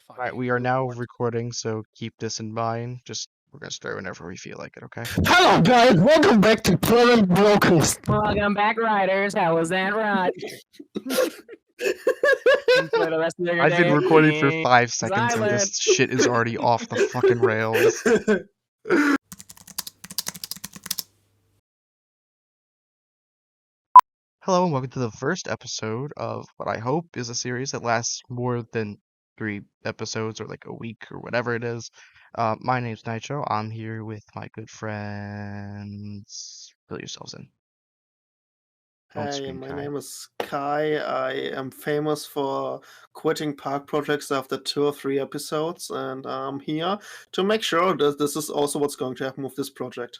Alright, we are now recording, so keep this in mind. We're gonna start whenever we feel like it, okay? Hello guys, welcome back to Planet Broken. Welcome back, riders. How was that ride? Enjoy the rest of your I've been day recording for in 5 seconds and silence. this shit is already off the fucking rails. Hello and welcome to the first episode of what I hope is a series that lasts more than 3 episodes or like a week or whatever it is. My name's Nitro. I'm here with my good friends. Fill yourselves in. Don't Hey, scream, my Kai. name is Kai. I am famous for quitting park projects after 2 or 3 episodes, and I'm here to make sure that this is also what's going to happen with this project.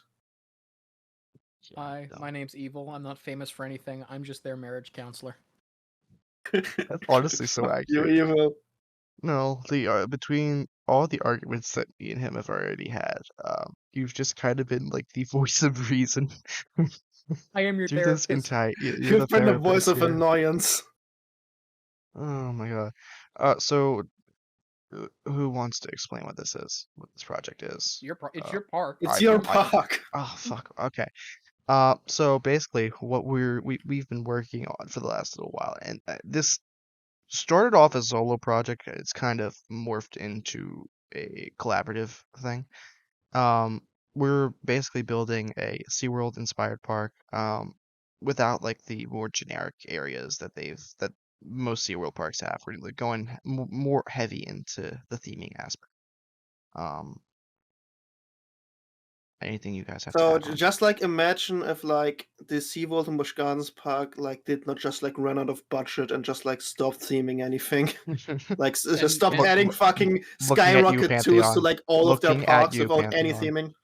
Hi, my name's Evil. I'm not famous for anything. I'm just their marriage counselor. That's honestly so Fuck you, accurate. evil. No, between all the arguments that me and him have already had, you've just kind of been like the voice of reason I am your through this therapist. you're You've been the voice of here. annoyance. Oh my god. So who wants to explain what this is? What this project is? It's your park. It's your I- park. Oh fuck. Okay. So basically, what we've been working on for the last little while, and this started off as a solo project. It's kind of morphed into a collaborative thing. We're basically building a SeaWorld inspired park, without like the more generic areas that most SeaWorld parks have. We're like going more heavy into the theming aspect. Anything you guys have to So add on? just like imagine if like the SeaWorld and Busch Gardens park like did not just like run out of budget and just like stopped theming anything. Like just stopped and- adding fucking Looking at you, skyrocket twos to Pantheon. like all of their Looking at parks you, without any Pantheon.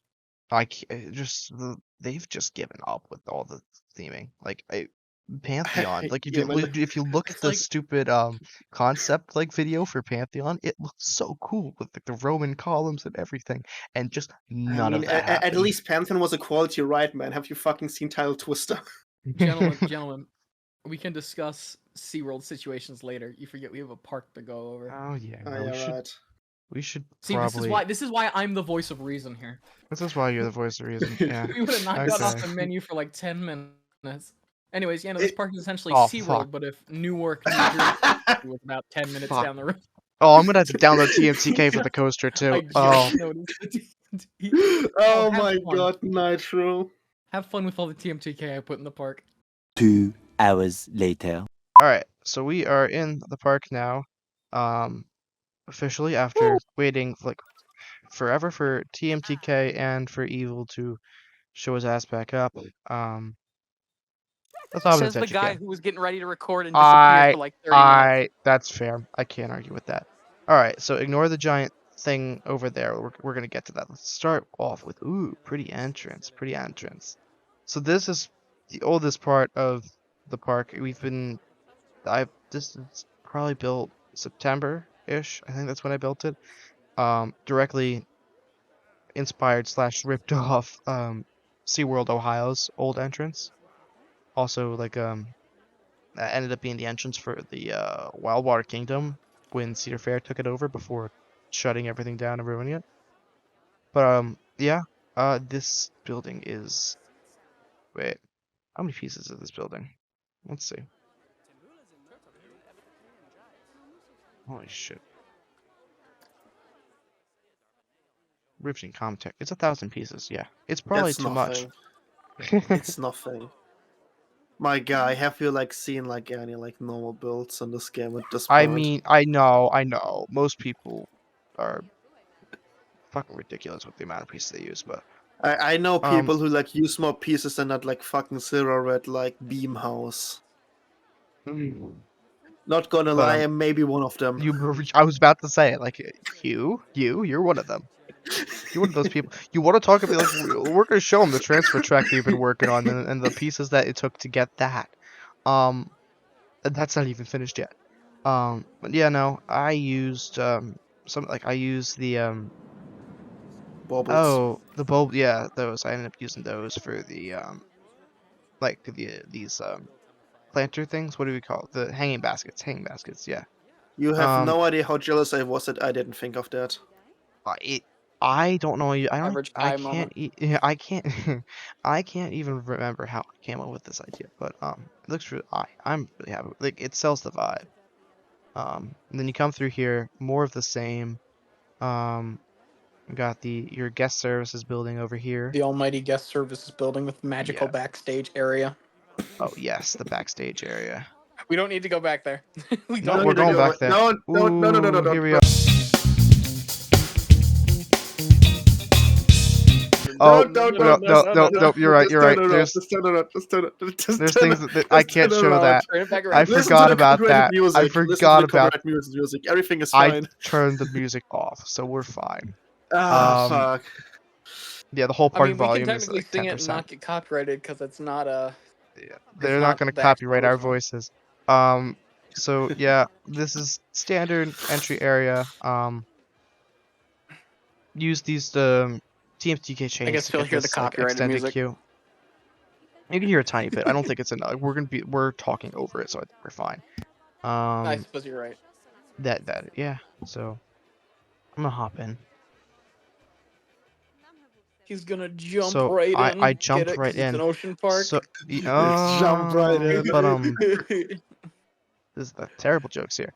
theming. They've just given up with all the theming. Like Pantheon. Like Yeah, man. if you look at It's the like- stupid concept like video for Pantheon, it looks so cool with like the Roman columns and everything, and just none of that at happened. least Pantheon was a quality ride, man. Have you fucking seen Tidal Twister? gentlemen, we can discuss SeaWorld situations later. You forget we have a park to go over. Oh yeah, Oh, no, yeah, right. we should See, probably. this is why I'm the voice of reason here. This is why you're the voice of reason. Yeah. We would have not got off Okay. the menu for like 10 minutes. Anyways, yeah, no, this park is essentially Oh, SeaWorld, fuck. but if Newark, New Jersey was about 10 minutes Fuck. down the road. Oh, I'm gonna have to download TMTK for the coaster too. I just noticed the TMT. Oh have my fun. god, Nitro. Have fun with all the TMTK I put in the park. 2 hours later. Alright, so we are in the park now. Officially after waiting like forever for TMTK and for Evil to show his ass back up. Let's hop Says into the guy TMTK. who was getting ready to record and disappeared for like 30 minutes. That's fair. I can't argue with that. Alright, so ignore the giant thing over there. We're gonna get to that. Let's start off with pretty entrance. So this is the oldest part of the park. This is probably built September-ish. I think that's when I built it. Directly inspired / ripped off SeaWorld Ohio's old entrance. Also like that ended up being the entrance for the Wildwater Kingdom when Cedar Fair took it over before shutting everything down and ruining it. But yeah, this building is wait, how many pieces is this building? Let's see. Holy shit. Riveting Comtech. It's 1,000 pieces, yeah. It's probably That's too much. nothing. It's nothing. My guy, have you like seen like any like normal builds in this game at this point? I mean, I know. Most people are fucking ridiculous with the amount of pieces they use, but I know people who like use more pieces than that like fucking Zero Red like Beam House. Not gonna lie, I'm maybe one of them. I was about to say it, like you're one of them. You're one of those people. You want to talk about like we're gonna show them the transfer track that you've been working on and the pieces that it took to get that. And that's not even finished yet. But yeah, no, I used I used the Baubles. the bulb. Yeah, those. I ended up using those for the these planter things. What do we call it? The hanging baskets? Yeah. You have Um, no idea how jealous I was that I didn't think of that. I don't know. Average I guy can't. moment. Yeah, I can't. I can't even remember how I came up with this idea. But it looks really. I'm really happy. Like it sells the vibe. And then you come through here, more of the same. We got your guest services building over here. The almighty guest services building with magical Yes. backstage area. Oh yes, the backstage area. We don't need to go back there. We No, don't we're need to going go back there. No, no, no, no, no, no, Ooh, no. here we no. are. Oh, no, you're right, you're right. There's things that I can't show that. Turn it back I around. Listen to forgot the about copyrighted that. music. I Listen to forgot the about. copyrighted music. Everything is I fine. turned the music off, so we're fine. Ah, Um, fuck. Yeah, the whole I park mean, we can volume is technically like sing it and 10%. not get copyrighted because it's not Yeah, it's they're not not gonna the actual copyright our original. voices. So yeah, this is standard entry area. Use these TMTK I chains guess to you'll get hear the this like copyrighted extended music. queue. You can hear a tiny bit. I don't think it's enough. We're talking over it, so I think we're fine. I suppose you're right. Yeah. So I'm gonna hop in. He's gonna jump So right in. I Get jumped it? 'Cause right it's an in. ocean park. So Jump right in. this is the terrible jokes here.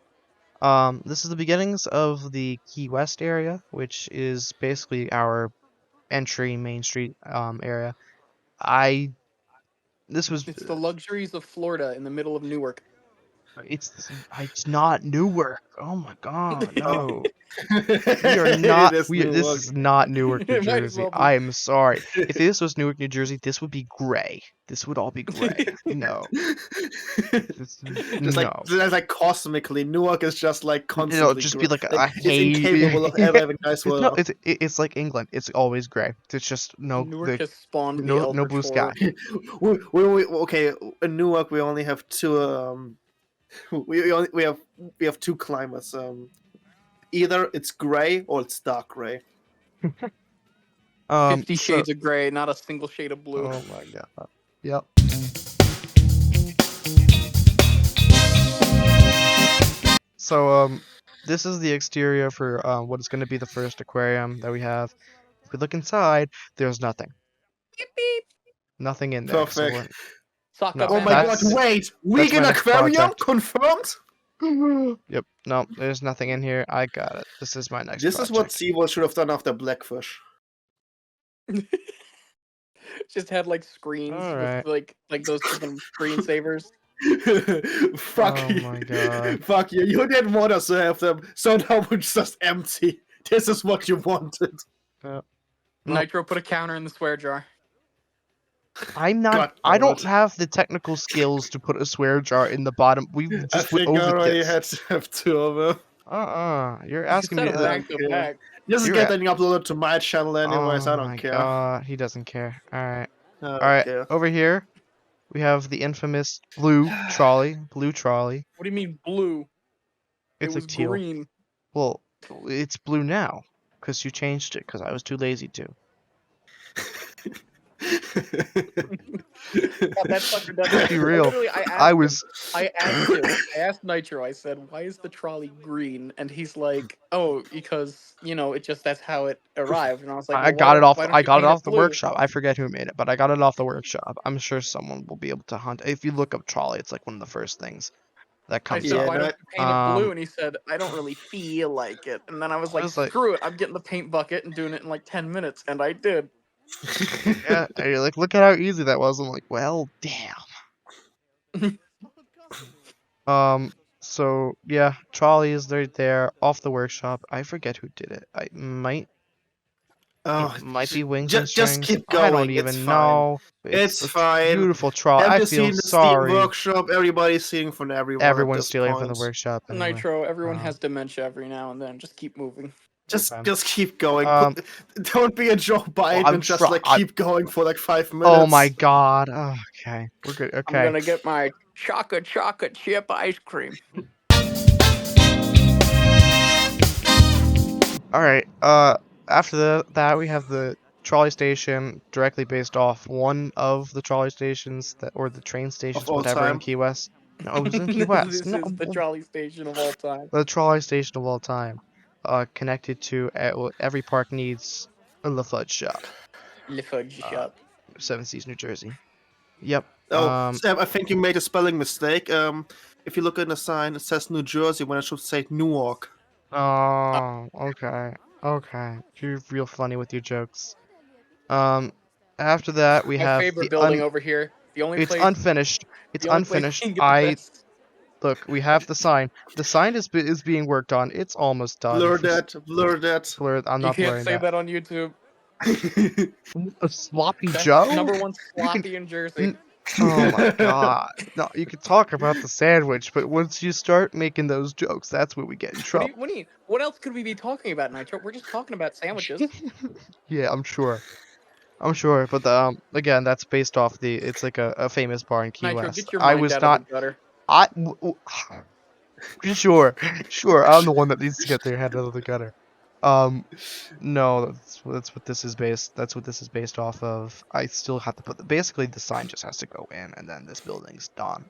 This is the beginnings of the Key West area, which is basically our entry Main Street area. This was It's the luxuries of Florida in the middle of Newark. it's not Newark. Oh my God, no. We are not. This This is not Newark, New It might as Jersey. well be. I am sorry. If this was Newark, New Jersey, this would be gray. This would all be gray. No. Just No. like cosmically, Newark is just like It'll constantly just gray. be like a Like, it's haze. incapable of ever having nice No, weather. it's like England. It's always gray. It's just Newark has spawned the no Eldritch blue sky. Horror. Okay, in Newark we only have two. We have two climates. Either it's gray or it's dark gray. 50 shades of gray, not a single shade of blue. Oh my God. Yep. So this is the exterior for what is going to be the first aquarium that we have. If we look inside, there's nothing. Beep, beep. Nothing in there. So Perfect. Sock No, up, Oh my god! that's- Wait, that's my vegan next aquarium project. confirmed. Yep. No, there's nothing in here. I got it. This is my next This is what project. SeaWorld should have done after Blackfish. Just had like screens Alright. with like those freaking screensavers. Fuck Oh you. my God. Fuck you. You didn't want us to have them, so now it's just empty. This is what you wanted. No. Nitro put a counter in the swear jar. I'm God not. I damn don't it. have the technical skills to put a swear jar in the bottom. We I just went think I over already this. had to have two of them. You're You asking me set 'em to. back to Okay. back. This is You're getting uploaded to my channel anyways, Oh I don't my care. God, he doesn't care. Alright. I don't Alright, care. over here, we have the infamous blue trolley. Blue trolley. What do you mean blue? It's It was like teal. green. Well, it's blue now, because you changed it, because I was too lazy to. That fucker does Let's be real. Literally, I asked Nitro, I said, why is the trolley green? And he's like, oh, because, that's how it arrived. And I was like, I well, got it off. why don't I you got it paint off the blue? workshop. I forget who made it, but I got it off the workshop. I'm sure someone will be able to hunt. If you look up trolley, it's like one of the first things that I comes said, up. why don't you paint it blue? Um, And he said, I don't really feel like it. And then I was like, was like- screw it, I'm getting the paint bucket and doing it in like 10 minutes. And I did. Yeah, and you're like, look at how easy that was. I'm like, well, damn. So yeah, trolley is right there off the workshop. I forget who did it. It might be Wings and just Strings. keep I don't going, it's even fine. know. It's a fine. Beautiful trolley. Have I you feel seen the sorry. Steam Workshop? Everybody's stealing from everyone. at Everyone's this stealing from the point. workshop. Anyway. Nitro, everyone Um, has dementia every now and then. Just keep moving. Okay. Just keep going. Um, Don't be a Joe Biden I'm and just try- like keep going for like 5 minutes. Oh my God. Oh, okay, we're good. Okay. I'm gonna get my chocolate chip ice cream. All right. After that, we have the trolley station directly based off one of the trolley stations or the train stations, all whatever, in time. Key West. No, it was in Key West. This is the trolley station of all time. The trolley station of all time. Connected to every park needs a La Fudge shop. Le Fudge Uh, shop. Seven Seas, New Jersey. Yep. Oh, Sam, I think you made a spelling mistake. If you look at the sign, it says New Jersey when it should say Newark. Oh, okay. Okay. You're real funny with your jokes. After that we My have favorite building over here. The only it's place. unfinished. It's The only place unfinished. you can get the best. Look, we have the sign. The sign is being worked on. It's almost done. Blur that. Blur that. I'm You not can't blurring say that. that on YouTube. A sloppy Best, Joe? number one You can- sloppy in Jersey. Oh my god. No, you can talk about the sandwich, but once you start making those jokes, that's where we get in trouble. What do you? What else could we be talking about, Nitro? We're just talking about sandwiches. Yeah, I'm sure. But again, that's based off it's like a famous bar in Key Nitro, West. get your I mind was out not of the gutter. sure. I'm the one that needs to get their head out of the gutter. No, that's what this is based. That's what this is based off of. I still have to basically the sign just has to go in, and then this building's done.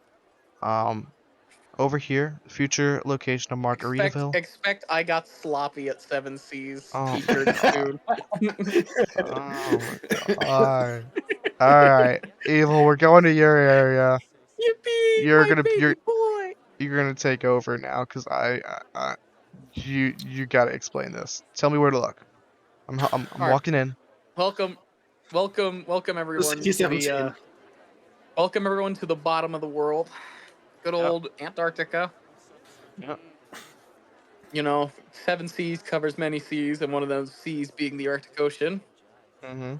Over here, future location of Margaritaville. Expect I got sloppy at Seven Seas Oh my t-shirt God. soon. Oh my god. Alright, Evil, we're going to your area. Yippee! You're My gonna baby boy. you're gonna take over now, cause you gotta explain this. Tell me where to look. I'm Alright. walking in. Welcome everyone City to the 17. welcome everyone to the bottom of the world. Good old Antarctica. Yep. You know, 7 seas covers many seas, and one of those seas being the Arctic Ocean. Mm-hmm.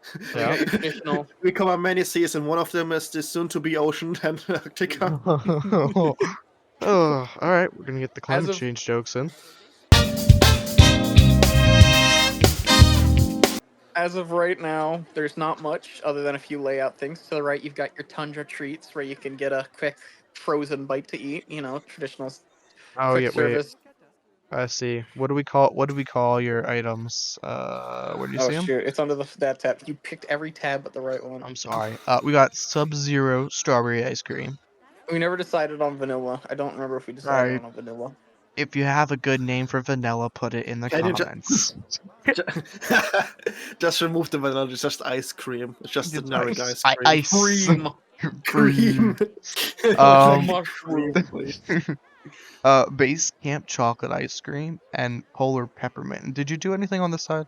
So we got your traditional. We cover many seas, and one of them is the soon-to-be ocean Antarctica. Oh, alright, we're gonna get the climate of- change jokes in. As of right now, there's not much other than a few layout things. To the right, you've got your tundra treats where you can get a quick frozen bite to eat. You know, traditional Oh quick yeah, wait. service. I see. What do we call your items? Where do you Oh see them? shoot, it's under that tab. You picked every tab but the right one. I'm sorry. We got Sub-Zero strawberry ice cream. We never decided on vanilla. I don't remember if we decided Right. on a vanilla. If you have a good name for vanilla, put it in the Can you comments. Just remove the vanilla, it's just ice cream. It's just It's generic ice ice. cream. Cream. Cream. Mushroom. Base camp chocolate ice cream and polar peppermint. Did you do anything on the side?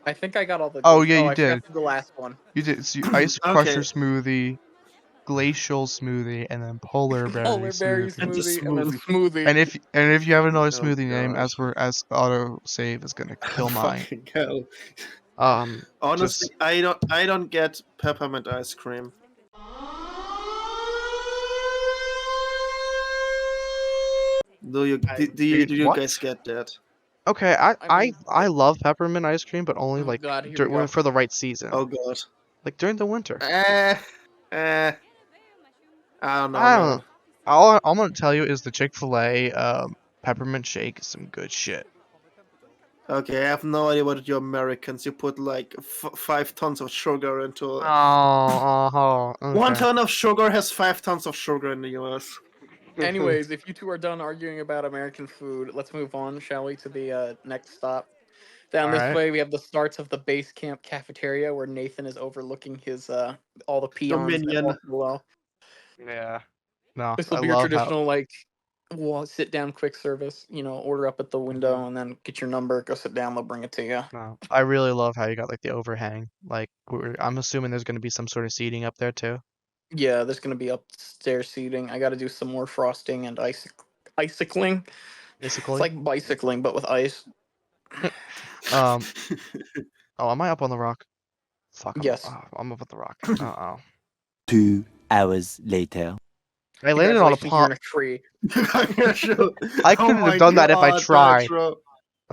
I think I got all the. Oh, yeah, you I did. forgot the last one. You did. So ice crusher smoothie, glacial smoothie, and then polar berry Polar berry smoothie. And the smoothie and then smoothie. And if you have another Oh, smoothie name, gosh. as auto save is gonna kill mine. Fucking hell. Just Honestly, I don't get peppermint ice cream. Do you What? guys get that? okay. I mean, I love peppermint ice cream, but only Oh, like God, here we go. for the right season, Oh god. like during the winter. I don't know. I don't man. know. All I'm gonna tell you is the Chick-fil-A peppermint shake is some good shit. Okay, I have no idea what you're Americans. You put like 5 tons of sugar into. Oh, okay. 1 ton of sugar has 5 tons of sugar in the US. Anyways, if you two are done arguing about American food, let's move on, shall we, to the next stop. Down this Alright. way, we have the starts of the base camp cafeteria, where Nathan is overlooking his all the peons that Dominion. walk below. Yeah. No, This I will be your love how. traditional like, sit down quick service. You know, order up at the window and then get your number, go sit down, they'll bring it to you. No, I really love how you got like the overhang. Like I'm assuming there's gonna be some sort of seating up there too. Yeah, there's gonna be upstairs seating. I got to do some more frosting and icicling. Basically. It's like bicycling but with ice. Oh, am I up on the rock? Fuck. Yes. I'm up at the rock. Uh-oh. 2 hours later. I landed on a Congratulations, you're in pond. a tree. I couldn't have done that if I tried.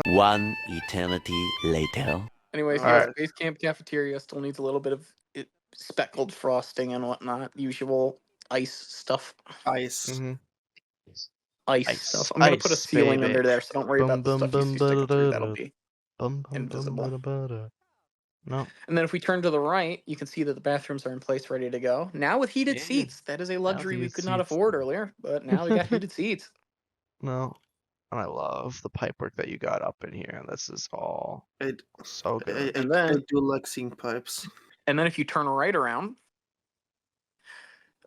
1 eternity later. Anyways, Alright. yes, base camp cafeteria still needs a little bit of speckled frosting and whatnot. Usual ice stuff. Ice. Mm-hmm. Ice stuff. I'm gonna put a Ice, ceiling baby. under there, so don't worry about the Bum, stuff bum, you see sticking through. bum, That'll be Bum, bum, bum, invisible. bada, bada. No. And then if we turn to the right, you can see that the bathrooms are in place, ready to go. Now with heated Yeah. seats. That is a Now with luxury we heated could not seats. afford earlier, but now we got heated seats. No. And I love the pipework that you got up in here. This is all I, so good. And I then do like seeing pipes. if you turn right around,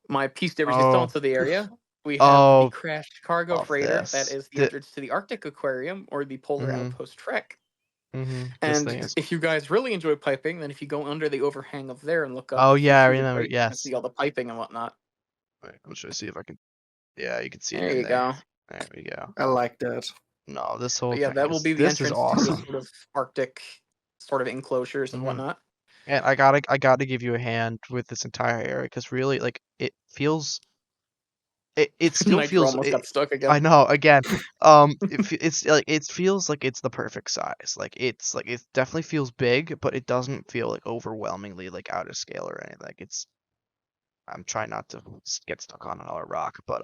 my piece de Oh. resistance of the area, we have the Oh, crashed cargo love freighter. That this. is the entrance to the Arctic Aquarium or the Polar Mhm. Outpost Trek. This And thing is. if you guys really enjoy piping, then if you go under the overhang of there and look up, Oh if you yeah, I shoot it remember. right, you can Yes. see all the piping and whatnot. Wait, I'm trying to see if I can. Yeah, you can see it There in you there. go. There we go. I like that. No, this whole But yeah, thing that will is. be the This is entrance to the awesome. sort of Arctic sort of enclosures and Mhm. whatnot. And I gotta give you a hand with this entire area because really, like, it feels. It still Nitro feels. almost got stuck I again. know. Again, it's like it feels like it's the perfect size. Like it definitely feels big, but it doesn't feel like overwhelmingly like out of scale or anything. Like it's. I'm trying not to get stuck on another rock, but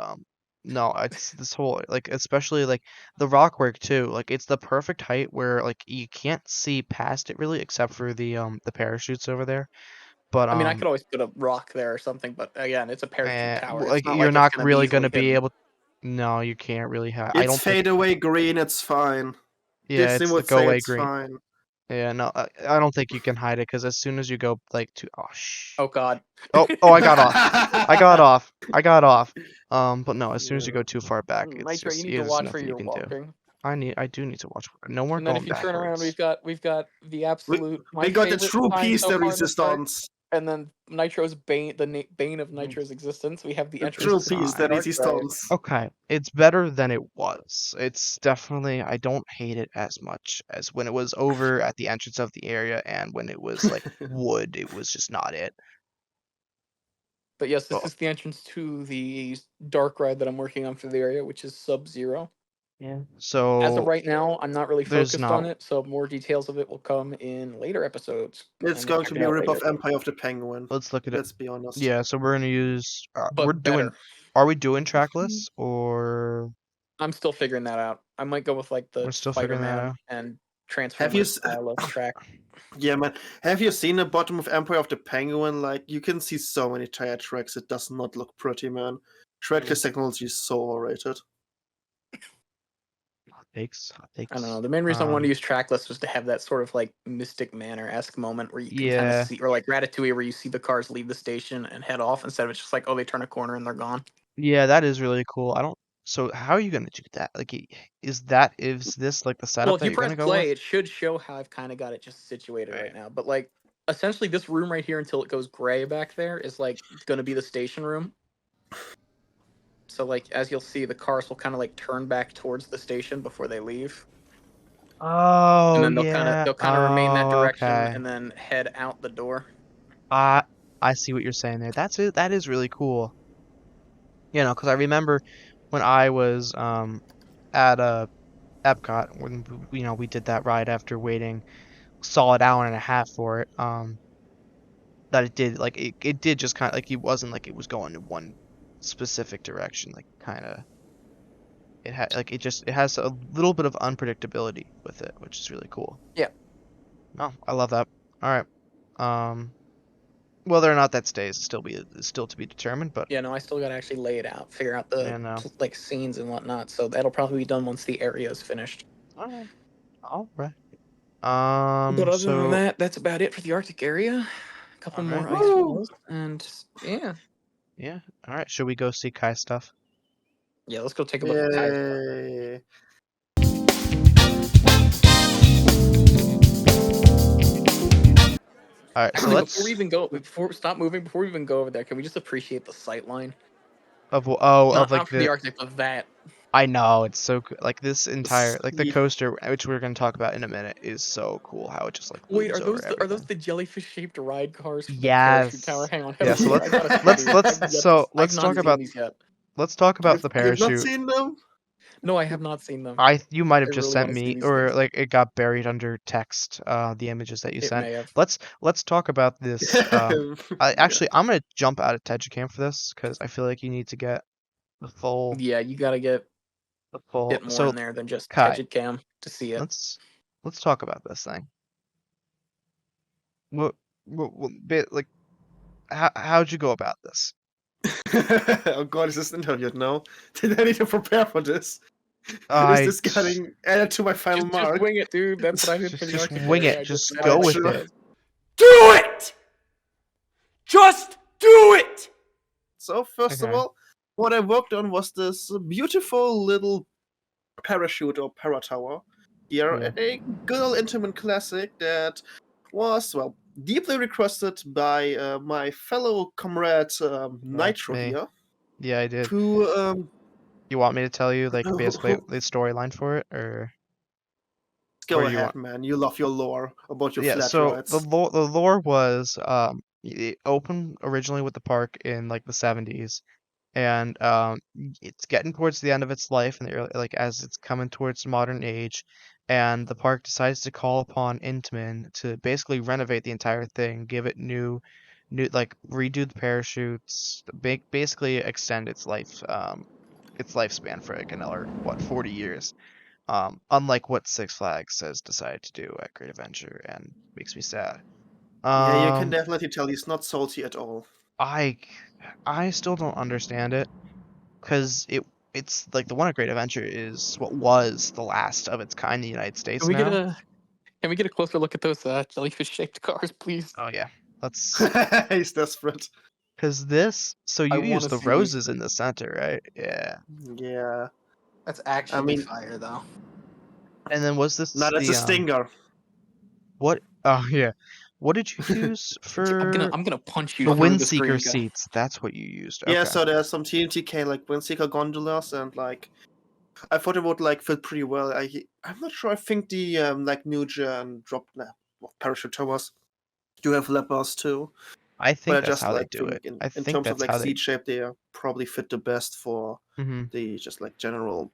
no, it's this whole like especially like the rock work too. Like it's the perfect height where like you can't see past it really except for the parachutes over there. But I mean, I could always put a rock there or something, but again, it's a parachute tower. It's like not you're like it's not going to be really gonna easily be hidden. able. No, you can't really have. I It's don't think. fade away green, it's fine. Yeah, Disney it's the would go say away it's green. fine. Yeah, no, I don't think you can hide it because as soon as you go like to Oh God. oh I got off. I got off. I got off. But no, as soon as you Yeah. go too far back, it's Nitro, you just need to there's watch where nothing you you're can do. walking. I do need to watch. No more And then going if you turn around, backwards. we've got the We, absolute my we got the favorite true sign piece so de far in this park. resistance. And then Nitro's bane, bane of Mhm. Nitro's existence. We have the The entrance true to the piece de Sign. dark ride. resistance. Okay, it's better than it was. It's definitely I don't hate it as much as when it was over at the entrance of the area and when it was like wood. It was just not it. But yes, this Oh, is the entrance to the dark ride that I'm working on for the area, which is Sub-Zero. yeah. As of So right now, I'm not really there's focused on not. it, so more details of it will come in later episodes. It's And we'll going check to it be a out rip later. of Empire of the Penguin. Let's look at it. Let's be honest. Yeah. So we're gonna use. We're But doing. better. Are we doing track lists or I'm still figuring that out. I might go with like the we're still figuring that Spider-Man out? and Have you? Transformers style of track. Yeah, man. Have you seen the bottom of Empire of the Penguin? Like, you can see so many tire tracks. It does not look pretty, man. Trackless technology is so overrated. Hot takes. Hot I don't know. takes. The main reason I wanted to use trackless was to have that sort of like Mystic Manor-esque moment where you can kind of Yeah. see, or like Ratatouille, where you see the cars leave the station and head off instead of it's just like, oh, they turn a corner and they're gone. Yeah, that is really cool. I don't. So how are you gonna do that? Like, is this like the Well, setup if that you you're press gonna go with? play, it should show how I've kind of got it just situated Right. right now. But like, essentially, this room right here until it goes gray back there is like going to be the station room. So like, as you'll see, the cars will kind of like turn back towards the station before they leave, and Oh then yeah. they'll kind of remain that Oh direction okay. and then head out the door. I I see what you're saying there. That's it. That is really cool. You know, because I remember when I was at Epcot when we did that ride after waiting solid hour and a half for it. That it did like it did just kind of like it wasn't like it was going in one specific direction. Like kind of it had like it has a little bit of unpredictability with it, which is really cool. Yeah. No, I love that. All right. Whether or not that stays is still to be determined, but Yeah, no, I still got to actually lay it out, figure out the yeah, no. like scenes and whatnot. So that'll probably be done once the area is finished. All right. All right. But other than So that, that's about it for the Arctic area. A couple all more right. ice Woo! walls, and yeah, Yeah. All right. Should we go see Kai stuff? yeah. Let's go take a look at Kai's. Yay. All right. So Actually, let's before we even go, before stop moving, before we even go over there, can we just appreciate the sight line? of Not like for the Arctic, but that. I know it's so cool. Like this entire like the Ye- coaster, which we're gonna talk about in a minute, is so cool. How it just like Wait, looms over are those everything. the jellyfish shaped ride cars from the parachute tower? Yes. Hang on, Yeah. So I gotta see these. I've let's not talk seen about these yet. the You've not parachute. seen them? No, I have not seen them. You might I have just really sent want to see me these or things. like it got buried under text, the images that you It sent. may have. Let's talk about this. Yeah. I'm gonna jump out of Tejicam for this because I feel like you need to get the full Yeah, you gotta get the full. bit more So in there than just Kai, Tejit Cam to see it. let's talk about this thing. like, how'd you go about this? Oh god, is this interviewed now? Did I need to prepare for this? Is I this getting added to my final Just mark? wing it, dude. That's what I did for the just Arctic wing area. it. I just Just read go it like with sure. it. this. Do it! Just do it! So first of Okay. all, what I worked on was this beautiful little parachute or paratower here, Cool. a good old Intamin classic that was, well, deeply requested by my fellow comrade Nitro Me. here, Yeah, I did. who You want me to tell you like basically who the storyline for it, or go you ahead, want? man. You love your lore about your Yeah. flat So rides. the lore was it opened originally with the park in like the 70s, and it's getting towards the end of its life, and like as it's coming towards modern age, and the park decides to call upon Intamin to basically renovate the entire thing, give it new like redo the parachutes, basically extend its lifespan for like another what 40 years. Unlike what Six Flags has decided to do at Great Adventure, and makes me sad. Yeah, you can Um, definitely tell he's not salty at all. I I still don't understand it. Because it's like the one at Great Adventure is what was the last of its kind in the United Can States we get now. a Can we get a closer look at those jellyfish-shaped cars, please? Oh yeah, let's He's desperate. because this. So I you want use to the see these. roses in the center, right? Yeah. Yeah, That's I actually mean, fire, though. And then was this now that's a the stinger. what? Oh yeah. What did you use for I'm gonna punch you the through the Windseeker screen, guy. seats? That's what you used. Yeah, Okay. so there's some TNTK like Windseeker gondolas, and like I thought it would like fit pretty well. I'm not sure. I think the like new gen drop parachute towers do have lepers too, I but think I that's just how they like do it. think I in think terms of that's like how they. seat shape, they probably fit the best for Mm-hmm. the just like general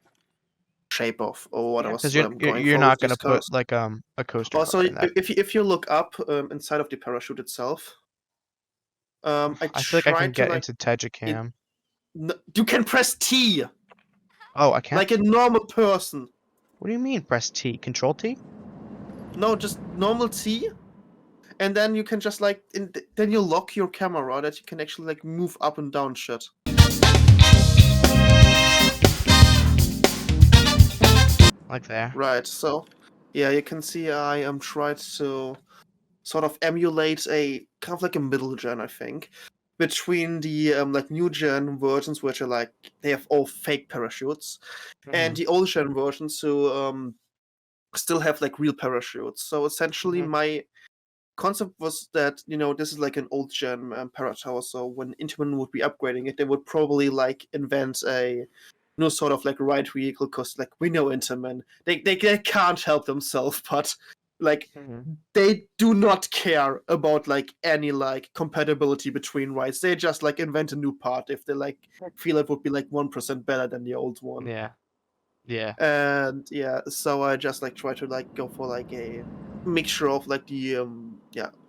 shape of or what I Yeah, because was you're going you're for with not gonna these put cars. like a coaster car Also, in that. if you look up inside of the parachute itself, I I feel like I can tried to get like into it. Tejicam. You can press T Oh, I can't. like a normal person. What do you mean press T? Control T? No, just normal T, and then you can just like then you lock your camera that you can actually like move up and down shit. Like there. Right. So yeah, you can see I am trying to sort of emulate a kind of like a middle gen, I think, between the like new gen versions, which are like they have all fake parachutes, and Mhm. the old gen versions who still have like real parachutes. So essentially, Mhm. my concept was that this is like an old gen paratower. So when Intamin would be upgrading it, they would probably like invent a new sort of like ride vehicle because like we know Intamin, they can't help themselves, but like Mhm. they do not care about like any like compatibility between rides. They just like invent a new part if they like feel it would be like 1% better than the old one. Yeah. Yeah. And yeah, so I just like try to like go for like a mixture of like the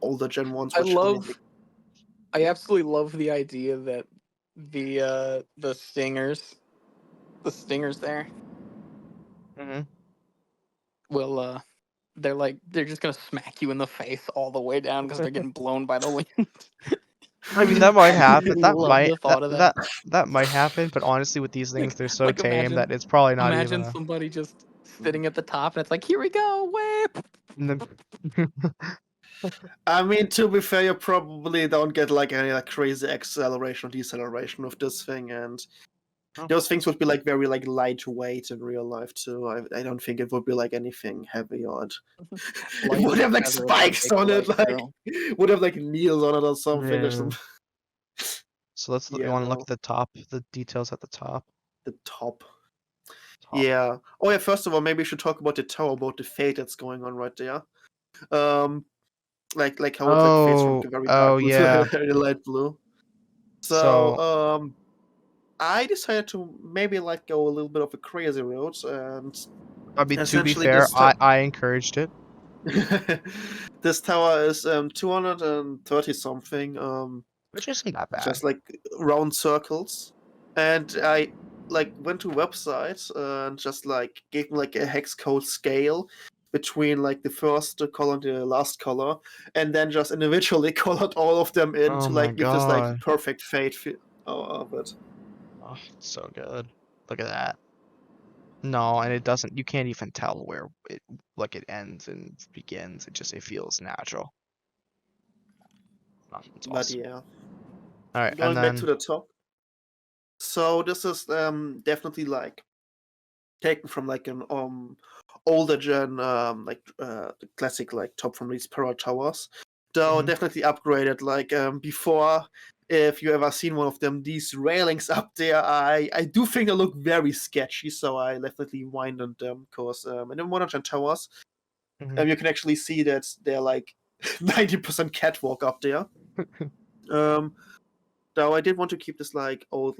older gen ones, I which only like absolutely love the idea that the stingers there Mhm. will they're just gonna smack you in the face all the way down because they're getting blown by the wind. I mean, that might I happen. That love might the thought of that. that might happen. But honestly, with these things, Like, they're so tame imagine that it's probably not even imagine a. somebody just sitting at the top and it's like, here we go, whip. And then- I mean, to be fair, you probably don't get like any like crazy acceleration or deceleration with this thing, and Oh. those things would be like very like lightweight in real life too. I don't think it would be like anything heavy or it Light would as a have like feather above spikes big on it, light, like girl. would have like needles on it or something or Yeah. some. So let's you Yeah, want to look no, at the top, the details at the top. the top. Top. Yeah. Oh yeah. First of all, maybe we should talk about the tower, about the fade that's going on right there. Um, like how it like fades from like Oh, a very dark oh blue to yeah. a very light blue. So So, I decided to maybe like go a little bit of a crazy route, and I mean, to be essentially fair, this I encouraged it. this tower is 230 something, Which isn't that bad. just like round circles, and I like went to websites and just like gave them like a hex code scale between like the first color and the last color, and then just individually colored all of them in Oh to my like give this like god. perfect fade feel of it. Oh, it's so good. Look at that. No, and it doesn't. You can't even tell where it ends and begins. It feels natural. Oh, it's But awesome. yeah, All right, and going back to then the top. So this is definitely like taken from like an older gen the classic like top from these Power Towers. Though Mhm. definitely upgraded like before. If you ever seen one of them, these railings up there, I do think they look very sketchy. So I definitely widened them because in the modern gen towers, Mhm. you can actually see that they're like 90% catwalk up there. Um, though I did want to keep this like more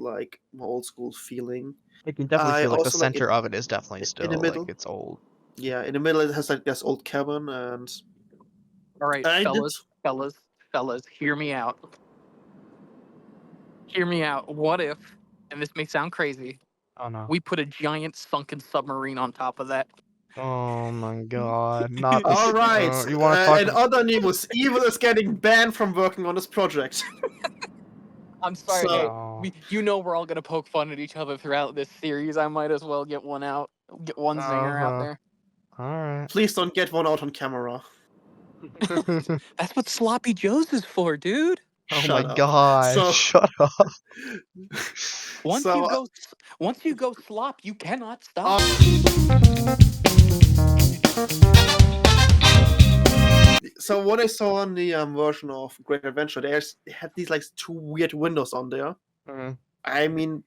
old school feeling. You can definitely I feel like the also like center of it is definitely in the still like middle. it's old. Yeah, in the middle it has like this old cabin, and All right, I did. fellas, hear me out. Hear me out. What if, and this may sound crazy, Oh no. we put a giant sunken submarine on top of that? Oh my god. Not All this. right, You want to talk and about? other news, Evil is getting banned from working on this project. I'm sorry. So Hey, No. you know we're all gonna poke fun at each other throughout this series. I might as well get one out, get one zinger out Uh-huh. there. All right. please don't get one out on camera. That's what Sloppy Joe's is for, dude. Oh my Shut up. god. So, Shut up. Once you so, go, once you go slop, you cannot stop. so what I saw on the version of Great Adventure, they had these like two weird windows on there. Mhm. I mean,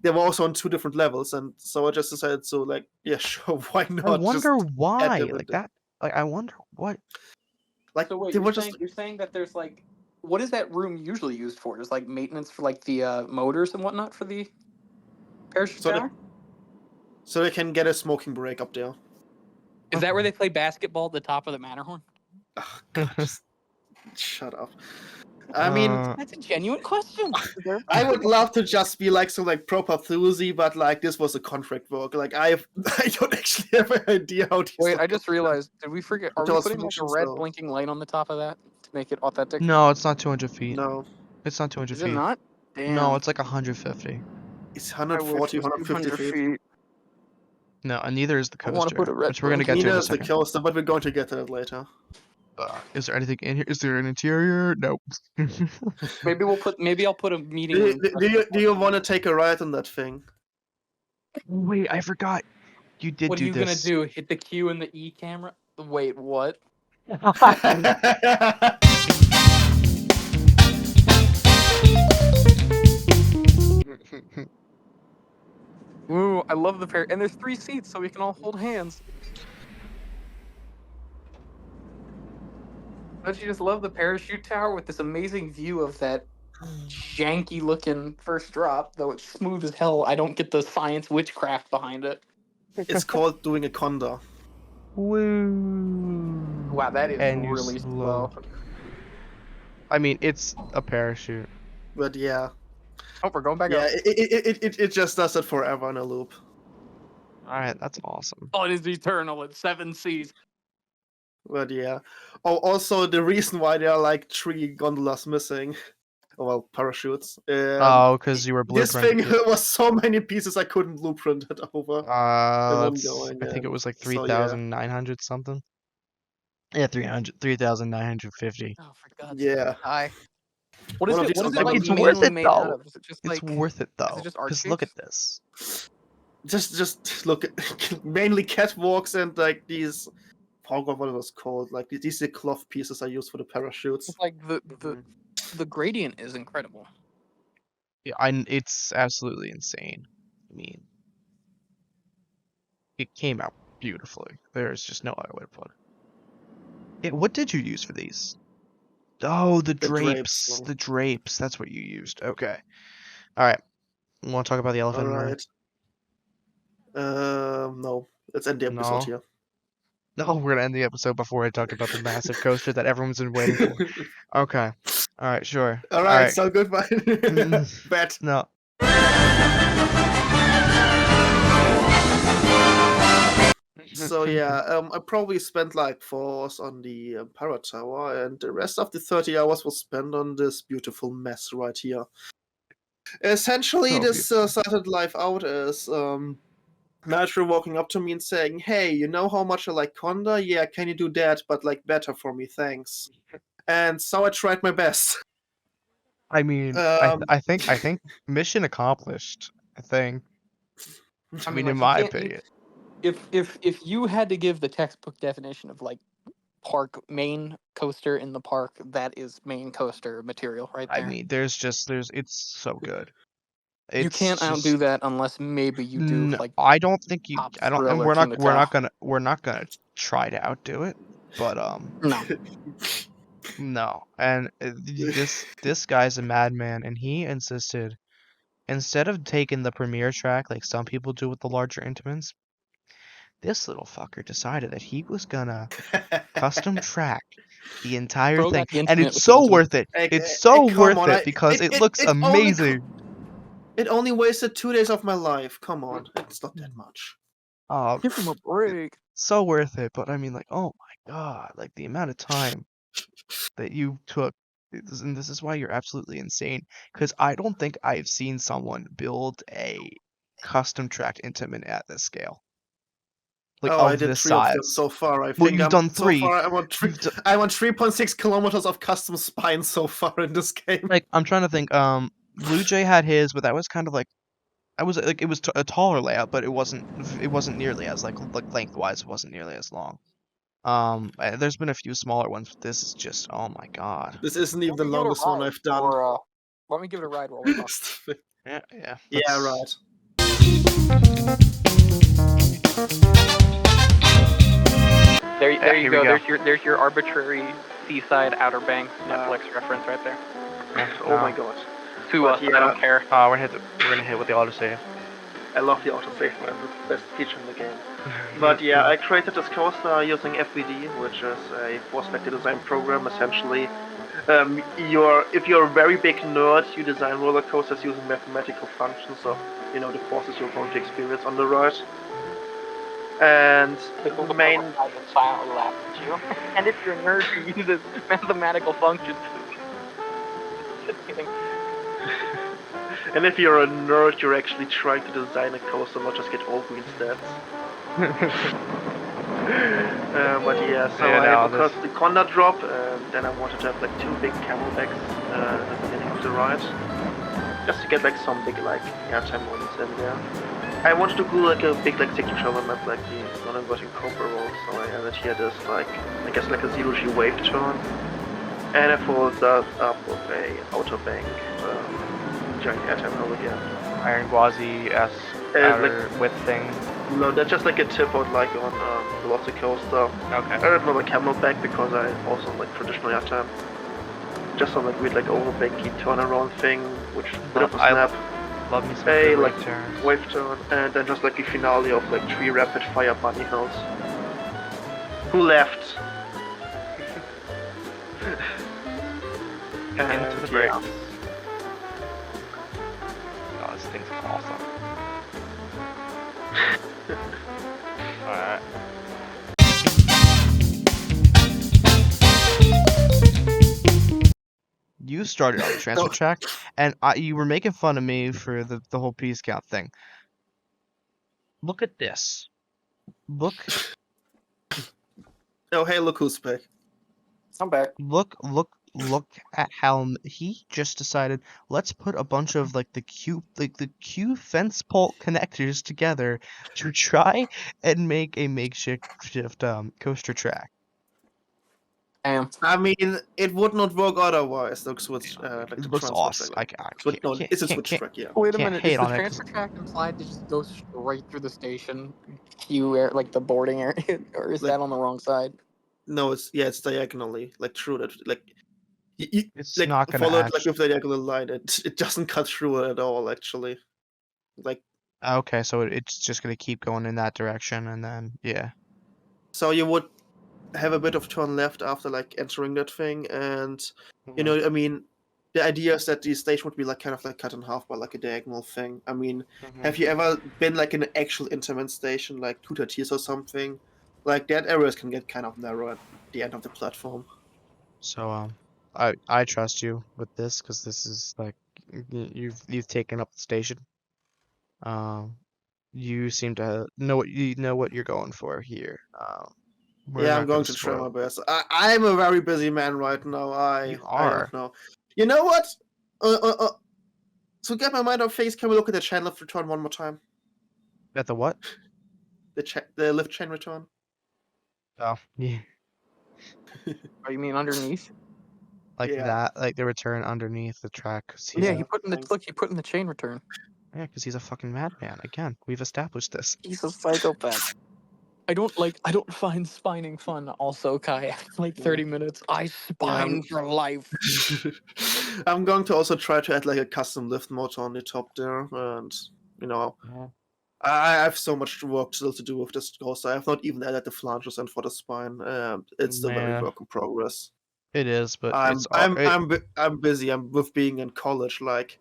they were also on two different levels, and so I just decided to like, yeah, sure, why I not wonder just add why. them in Like there? that. Like I wonder what. Like So wait, they were just you're saying that there's like, what is that room usually used for? Just like maintenance for like the motors and whatnot for the parachute so that tower? so they can get a smoking break up there. Is that where they play basketball at the top of the Matterhorn? Oh, God, just shut up. I mean, That's a genuine question. I would love to just be like some like proper thuzy, but like this was a contract work. Like I don't actually have an idea how these Wait, I look. just realized. Did we forget? Are we Tower putting like a solutions red though. blinking light on the top of that to make it authentic? No, it's not 200 feet. No, It's not 200 Is it feet. not? No, Damn. it's like 150. it's I wish 140, it was 150 200 feet. feet. No, and neither is the I want to put coaster, a red which we're gonna get blinking to in Neither a light. is the second. coaster, but we're going to get to that later. Is there anything in here? Is there an interior? Nope. Maybe we'll put. Maybe I'll put a meeting Do you, room. do you want to take a ride on that thing? Wait, I forgot. You did What are do you gonna this. do? Hit the Q and the E camera? Wait, what? Ooh, I love the pair. And there's 3 seats, so we can all hold hands. Don't you just love the parachute tower with this amazing view of that janky looking first drop? Though it's smooth as hell, I don't get the science witchcraft behind it. It's called doing a condor. Woo. Wow, that is And you really slow. slow. I mean, it's a parachute. But yeah, Oh, we're going back yeah, up. it just does it forever in a loop. All right, that's awesome. Oh, it is eternal. It's 7 seas. But yeah. Oh, also the reason why there are like 3 gondolas missing, well, parachutes. Oh, because you were This thing blueprinting. was so many pieces I couldn't blueprint it over in one It's, going. I think it And was like so yeah, 3,900 something. Yeah, 3,950. Oh, for God's sake. yeah. Hi. What One is of it? these What is was it Like, like it's worth mainly it made out though. of? Is it just It's like? worth it Is though. it just art Because look at shapes? this. Just look at mainly catwalks and like these. I forgot what it was called. Like these are cloth pieces I use for the parachutes. It's like Mhm. the gradient is incredible. Yeah, it's absolutely insane. I mean, it came out beautifully. There's just no other way to put it. What did you use for these? Oh, the The drapes. drapes. The drapes. That's what you used. Okay. All right. You want to talk about the elephant All in the room? right. No, let's end the episode No. here. No, we're gonna end the episode before I talk about the massive coaster that everyone's been waiting for. Okay. All right. Sure. All All right, right. so goodbye. Bet. No. So yeah, I probably spent like 4 hours on the Para Tower, and the rest of the 30 hours was spent on this beautiful mess right here. Essentially, So this beautiful. started life out as Nitro walking up to me and saying, "Hey, you know how much I like Conda? Yeah, can you do that, but like better for me, thanks." And so I tried my best. I mean, Um, I think mission accomplished. I think. I mean, in like you my can't. You, opinion, if you had to give the textbook definition of like park main coaster in the park, that is main coaster material right I there. mean, it's so good. You It's can't outdo just that unless maybe you do like I don't think you. Top I don't, Thrill and or King Tao. we're not gonna try to outdo it, but No, no. And this guy's a madman, and he insisted instead of taking the premier track like some people do with the larger Intamins, this little fucker decided that he was gonna custom track the entire throw thing, that and intimate it's with the so ultimate. worth it. Hey, It's hey, so come worth on! it because it looks amazing. It only wasted 2 days of my life. Come on, it's not that much. Give him a break. So worth it. But I mean, like, oh my god, like the amount of time that you took, and this is why you're absolutely insane. Because I don't think I've seen someone build a custom tracked Intamin at this scale, like Oh, I of did this 3 of them size. so far. I Well, think you've done so three. far. I want 3.6 kilometers of custom spines so far in this game. Like I'm trying to think. Blue Jay had his, but that was kind of like I was like it was a taller layout, but it wasn't nearly as like lengthwise, it wasn't nearly as long. There's been a few smaller ones, but this is just oh my god. This isn't even Let the me give it a longest one ride, I've done. or let me give it a ride while we talk. Yeah, yeah. Yeah, Let's- right. There Yeah, you here we go. go. There's your arbitrary seaside Outer Banks Netflix reference right there. Yeah, Oh my god. To But us, yeah. I don't care. we're gonna hit with the autosave. I love the autosave, man. It's the best feature in the game. But yeah, I created this coaster using FVD, which is a force vector design program. Essentially, if you're a very big nerd, you design roller coasters using mathematical functions of the forces you're going to experience on the ride. And the main I just silently laugh at you. And if you're a nerd, you use mathematical functions. Just kidding. and if you're a nerd, you're actually trying to design a coaster, not just get all green stats. But yeah, so Yeah, I no, of course the Conda drop, and then I wanted to have like 2 big camelbacks at the beginning of the ride, just to get like some big like airtime moments in there. I wanted to do like a big like signature element like the non-inverting cobra roll, so I added here this like I guess like a 0G wave turn, and I followed that up with a outer bank giant airtime over here. Iron Gwazi-esque outer width thing. No, that's just like a tip out like on Velocicoaster. Okay. I added another camelback because I also like traditional airtime. Just some like weird like overbanky turnaround thing, which is a bit of a snap. Love me some A good like wave turns. wave turn, and then just like a finale of like 3 rapid fire bunny hills. Who left? Into the yeah. brakes. Oh, this thing's awesome. Alright. You started on the transfer track, and you were making fun of me for the whole piece count thing. Look at this. Look, Oh hey, look who's back. I'm back. look at how he just decided. Let's put a bunch of like the Q fence pole connectors together to try and make a makeshift coaster track. I mean, it would not work otherwise. Look, switch. Like It the looks transfer awesome. track. I No, it's a switch track, yeah. Wait a Can't minute, hate is the on it 'cause- transfer track implied to just go straight through the station queue area, like the boarding area, or is Like- that on the wrong side? No, it's diagonally, like through that, like you It's like not gonna follow it like actually. with the diagonal line. It doesn't cut through it at all, actually. Like Okay, so it's just gonna keep going in that direction, and then yeah. so you would have a bit of turn left after like entering that thing, and you know, I mean, the idea is that the station would be like kind of like cut in half by like a diagonal thing. I mean, have you ever been like in an actual Intamin station, like Tuta Tears or something? Like that areas can get kind of narrow at the end of the platform. So I trust you with this because this is like you've taken up the station. Um, you seem to know what you're going for here. We're Yeah, I'm not gonna going to try my spoil. best. I'm a very busy man right now. You I don't are. know. You know what? Uh, uh, uh, to get my mind off face, can we look at the chain lift return one more time? At the what? The lift chain return. Oh, yeah. Oh, you mean underneath? Like Yeah. that, like the return underneath the track. 'Cause he's Yeah, a, he put in the thanks. look. He put in the chain return. yeah, 'cause he's a fucking madman. Again, we've established this. He's a psychopath. I don't find spining fun. Also, Kai, after like 30 minutes, I spine for life. I'm going to also try to add like a custom lift motor on the top there, and you know, Yeah. I have so much work still to do with this course. I have not even added the flanges and for the spine. It's still very Man, work in progress. it is, but I'm it's all I'm I'm bu- I'm busy. I'm with being in college. Like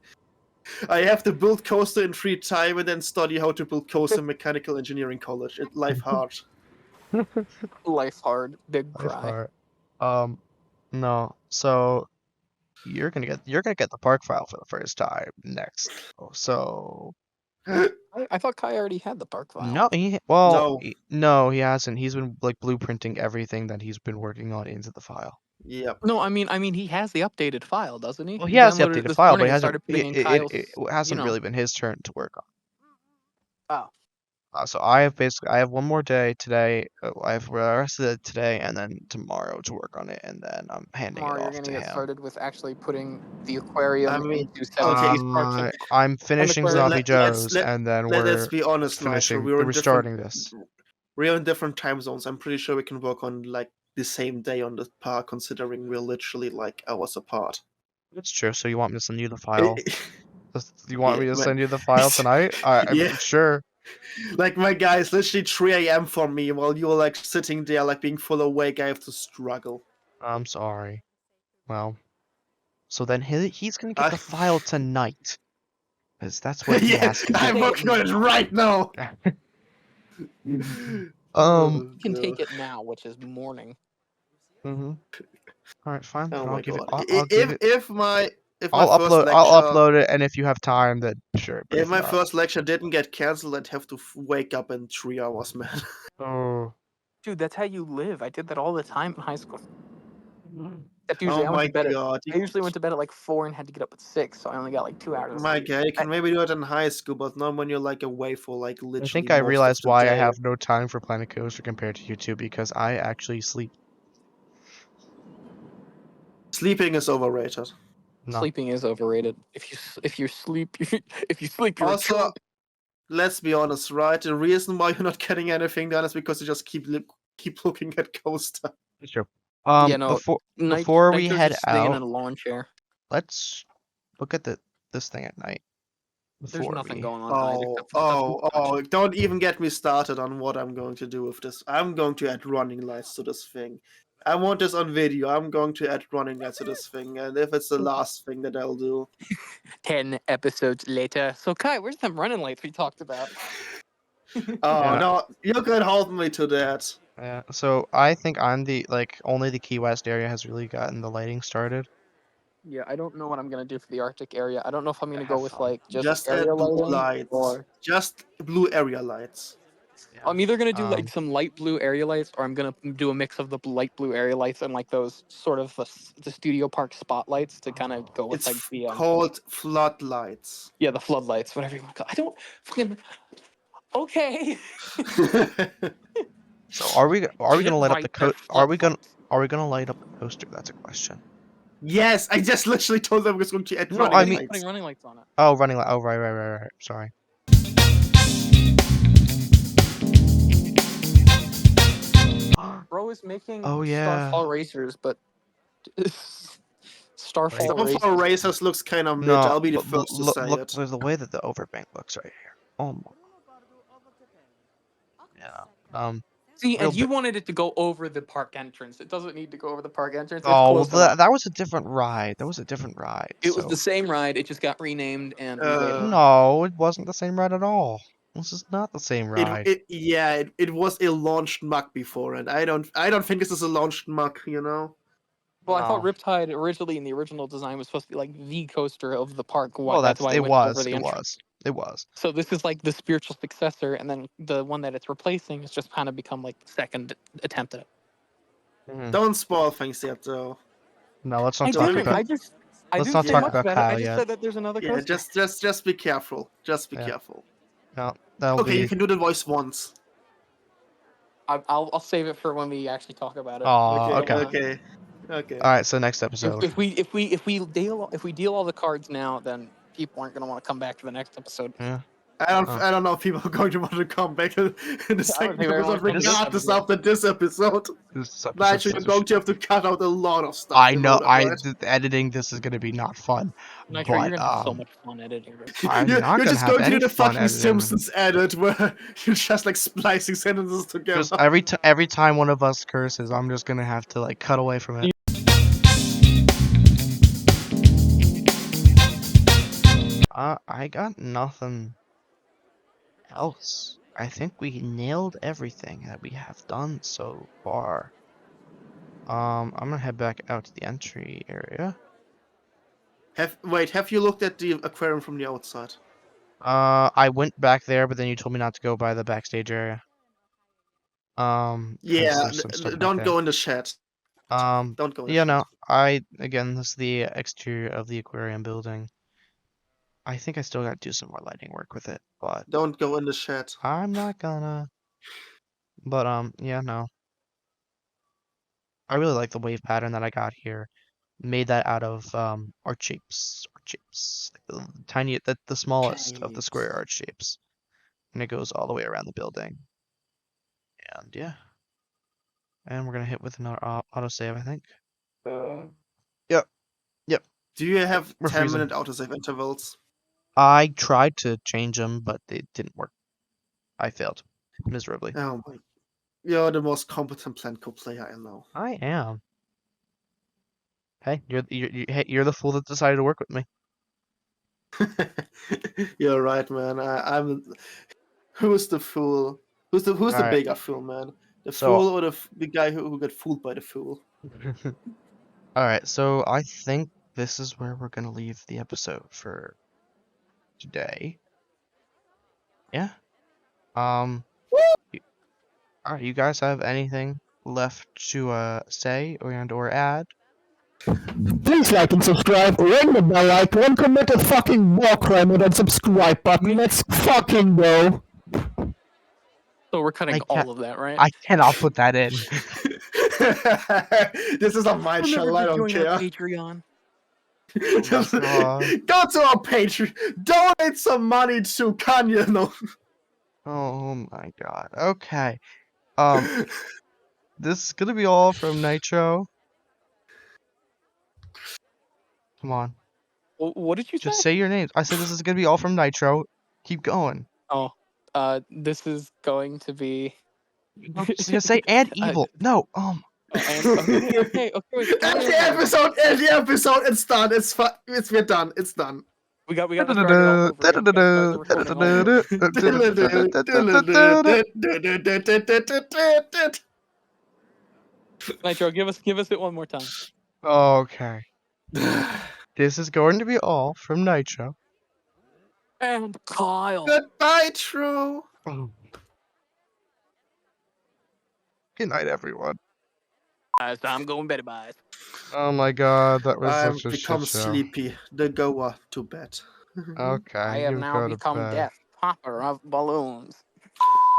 I have to build coaster in free time and then study how to build coaster in mechanical engineering college. It's life hard. Life hard, big life cry. hard. No. So you're gonna get the park file for the first time next. So I thought Kai already had the park file. no, No. no, he hasn't. He's been like blueprinting everything that he's been working on into the file. Yep. No, I mean he has the updated file, doesn't he? Well, he has the downloaded it updated this file, but morning he and hasn't. started putting in Kyle's. It hasn't really been his turn to work on. Oh, So I have one more day today. I have the rest of the today and then tomorrow to work on it, and then I'm handing it tomorrow you're off gonna to get him. started with actually putting the aquarium I mean, into 17 okay. parts of I'm finishing aquarium. Zombie Joe's, Let's and then let's we're be honest, Nigel. finishing. We're starting this. We're in different time zones. I'm pretty sure we can work on like the same day on the park, considering we're literally like hours apart. It's true. So you want me to send you the file? You want Yeah, me to send you the file tonight? I yeah. mean, sure. Like my guy, it's literally 3 a.m. for me while you're like sitting there like being full awake. I have to struggle. I'm sorry. Well, so then he's gonna get I- the file tonight, because that's what he yeah, has to I'm do. working on it right now. Um. You can take it now, which is morning. Mhm. All right, fine. Oh Then my god! I'll give it. If my I'll first upload. I'll lecture upload it, and if you have time, then sure. But if if my not, first lecture didn't get cancelled, I'd have to wake up in 3 hours, man. oh. Dude, that's how you live. I did that all the time in high school. Except usually Oh I went my to bed at god! I usually went to bed at like 4 and had to get up at 6, so I only got like 2 hours of My sleep. god, you can maybe do it in high school, but not when you're like away for like I literally think I most realized of the why I day. have no time for Planet Coaster compared to you two, because I actually sleep. Sleeping is overrated. No. Sleeping is overrated. If you sleep, if you sleep, you're a Also, chump. let's be honest, right? The reason why you're not getting anything done is because you just keep looking at coaster. It's true. Yeah, no. Before we Nitro's head just staying in out, a lawn chair. let's look at this thing at night. There's Before nothing we. going on tonight Oh, except for stuff you watch. don't even get me started on what I'm going to do with this. I'm going to add running lights to this thing. I want this on video. I'm going to add running lights to this thing, and if it's the last thing that I'll do. 10 episodes later. So Kai, where's them running lights we talked about? Oh Yeah. no, you can hold me to that. Yeah. So I think I'm the only the Key West area has really gotten the lighting started. Yeah, I don't know what I'm gonna do for the Arctic area. I don't know if I'm gonna go Have with fun. like Just area add blue lighting lights. or Just blue area lights. Yeah. I'm either gonna do Um, like some light blue area lights, or I'm gonna do a mix of the light blue area lights and like those sort of the studio park spotlights to kind of go with It's like the called floodlights. yeah, the floodlights, whatever you want to call. I don't fucking okay. So are we Get gonna light up right, the they're are we gonna floodlights. light up the coaster? That's a question. Yes, I just literally told them I was going to add No, running I mean- lights. Putting running lights on it. Oh, running light. Oh, right. Sorry. Bro is making Oh, yeah. Starfall Racers, but Starfall Wait. Racers. Starfall Racers looks kind of mid. No, I'll be the but first to look, say look, it. there's the way that the overbank looks right here. Oh my. Yeah. See, Real and you wanted it to go over the park entrance. It doesn't need to go over the park entrance. It's Oh, well, close enough. that was a different ride. That was a different ride. It was so- the same ride. It just got renamed and related. No, it wasn't the same ride at all. This is not the same It, ride. it was a launched mug before, and I don't think this is a launched mug. Well, I thought No. Riptide originally in the original design was supposed to be like the coaster of the park. Well, That's why it it went over was. the It entrance. was. It was. So this is like the spiritual successor, and then the one that it's replacing has just kind of become like the second attempt at it. Mhm. Don't spoil things yet, though. No, let's I not talk didn't. about. I just. I Let's didn't not say talk much about about it. I Kyle just yet. said that there's another Yeah, coaster. just be careful. Just be Yeah. careful. No, that'll Okay, you be. can do the voice once. I'll save it for when we actually talk about it. Oh, Don't okay. wanna- Okay. All right. So next episode. If we deal all the cards now, then people aren't going to want to come back to the next episode. Yeah. I don't know if people are going to want to come back in the I second don't think they're episode, gonna come to this regardless episode. after this episode. This episode's Nigel, you're such a going to have to cut out a lot of stuff. I you know. that, right? Editing this is gonna be not fun. Nitro, you're But gonna have so much fun editing this. I'm not You're gonna just have going to do any the fun fucking editing. Simpsons edit where you're just like splicing sentences together. Just every time one of us curses, I'm just gonna have to like cut away from it. I got nothing else. I think we nailed everything that we have done so far. I'm gonna head back out to the entry area. Have you looked at the aquarium from the outside? I went back there, but then you told me not to go by the backstage area. 'Cause Yeah, there's some stuff back don't there. go in the shed. Don't go in the Yeah, shed. no, again, this is the exterior of the aquarium building. I think I still gotta do some more lighting work with it, but Don't go in the shed. I'm not gonna. But, yeah, no. I really like the wave pattern that I got here. Made that out of, arch shapes. Like the smallest of the square arch shapes. And it goes all the way around the building. And, yeah. And we're gonna hit with another autosave, I think. Yep. Do you have We're 10-minute autosave intervals? I tried to change them, but they didn't work. I failed miserably. Oh my! You're the most competent Planco player I know. I am. Hey, you're the fool that decided to work with me. You're right, man. I'm. Who's the fool? Who's the Alright. bigger fool, man? The So- fool or the guy who got fooled by the fool? Alright, so I think this is where we're gonna leave the episode for today. Yeah. Alright, you guys have anything left to say or add? Please like and subscribe, ring the bell icon, commit a fucking war crime with that subscribe button. Let's fucking go. So we're cutting I can't- all of that, right? I cannot put that in. This is on my channel. I don't care. Patreon. Just God. go to our Patreon. Donate some money to Kanye. No. Oh my god. Okay. This is gonna be all from Nitro. Come on. What did you Just say? say your names. I said this is gonna be all from Nitro. Keep going. Oh, this is going to be. No, just gonna say and evil. No. Okay. Wait, End the episode. End the episode. It's done. We're done. It's done. We got to start it all over again. We gotta start the recording all over. Nitro, give us it one more time. Okay. This is going to be all from Nitro. And Kyle. Goodbye, True. Good night, everyone. Guys, I'm going better, boys. Oh my god, that was I've such a become shit show. sleepy. The goer to bed. Okay. I have you now go to become bed. Death, popper of balloons.